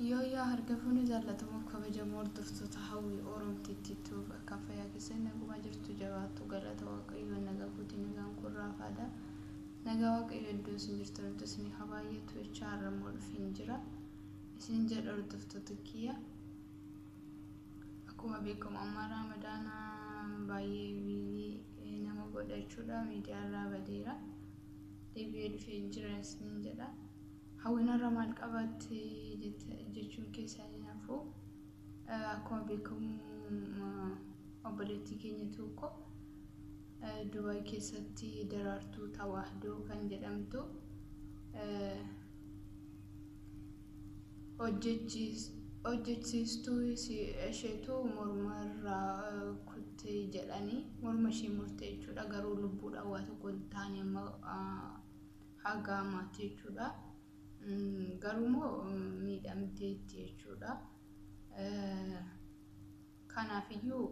Yoo hargafuun jaallatamuuf kabajamoo hordoftoota hawwii Oromtiitti bakka fayyaa keessatti naguma jirtu jabaattu galata Waaqayyoo nagaa fuutii nagaan kurraafaadha. Nagaa Waaqayyoo iddoo isin jirtan isin habaayyeetu jecha har'ammoo dhufiin jira. Isin jedha hordoftoota kiyya. Akkuma beekamu amma Ramadaana baay'ee nama godhachuudha miidiyaa irraa badeera. Deebi'ee dhufiin jira isin jedha. Hawwina ramal qabatte jechuun keessanii nafu akkuma beekamu obboleettii keenya tokko Dubai keessatti daraartuu Tawaahidoo kan jedhamtu hojjechiistuu isheetu morma irraa kuttee jedhanii morma ishee murtee jechuudha. Garuu lubbuudhaan waa tokko hin taane haga ammaatti jechuudha. Garumoo miidhamteetti jechuudha. Kanaafiyyuu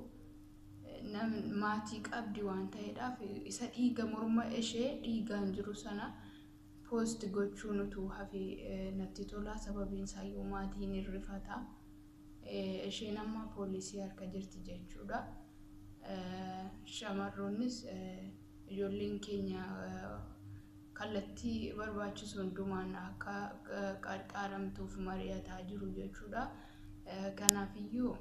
maatii qabdi waan ta'eedhaaf isa dhiiga morma ishee dhiigaan jiru sana poost gochuun utuu hafi natti tola. Sababiin isaayyuu maatiin irrifata. Isheen amma poolisii harka jirti jechuudha. Shamarroonnis ijoolleen keenya kallattii barbaachisu hundumaan akka qarqaaramtuuf mari'ataa jiru jechuudha. Kanaafiyyuu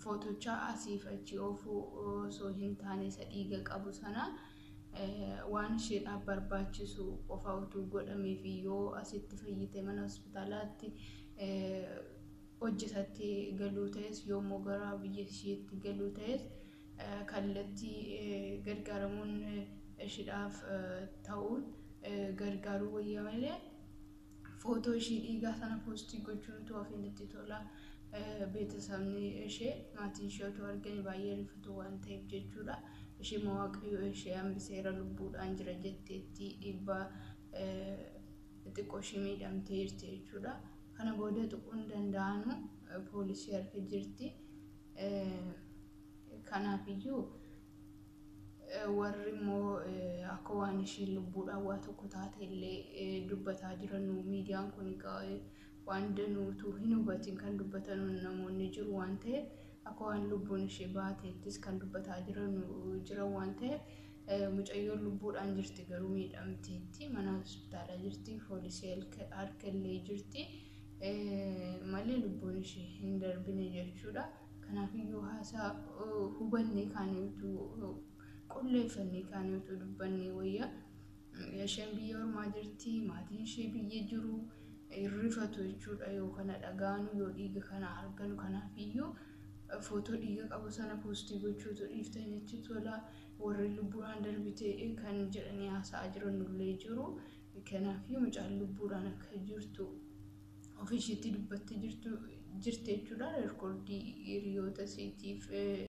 footochaa asiif achi oofuu osoo hin taane isa dhiiga qabu sana waan isheedhaaf barbaachisu qofa utuu godhameef yoo asitti fayyite mana hospitaalaatti hojjetattee galuu ta'es yoommoo gara biyya isheetti galuu ta'es kallattii gargaaramuun isheedhaaf ta'uun gargaaruu wayya malee footoo ishee dhiigaa sana poostii gochuun utuu hafi natti tola. Beetasabni ishee maatiin ishee utuu arganii baay'ee rifatu waan ta'eef jechuudha. Ishee Waaqayyoo ishee hambiseera lubbuudhaan jira jetteetti dhiibbaa xiqqoo ishee miidhamtee jirti jechuudha. Kana booda tuquun danda'anu poolisii harka jirti. Kanaafiyyuu warri immoo akka waan isheen lubbuudhaan waa tokko taate illee dubbataa jiran miidiyaan kun waan danuutu hin hubatiin kan dubbatan namoonni jiru waan ta'eef akka waan lubbuun ishee baateettis kan dubbataa jiran waan ta'eef mucayyoon lubbuudhaan jirti garuu miidhamteetti mana hospitaala jirti poolisii harka illee jirti malee lubbuun ishee hin darbine jechuudha. Kanaafiyyuu haasaa hubannee kaaniitu qulleeffannee kaaniitu dubbannee wayya. Isheen biyya ormaa jirti maatiin ishee biyya jiru irrifatu jechuudha yoo kana dhagaanu yoo dhiiga kana arganu. Kanaafiyyuu footoo dhiiga qabu sana poostii gochuutu dhiiftanitti tola. Warri lubbuudhaan darbite kan jedhanii haasa'aa jiran illee jiru. Kanaafiyyuu mucaan lubbuudhaan akka jirtu ofisheetti dubbattee jirti jechuudha. Reekoordii hiriyoota isiitiif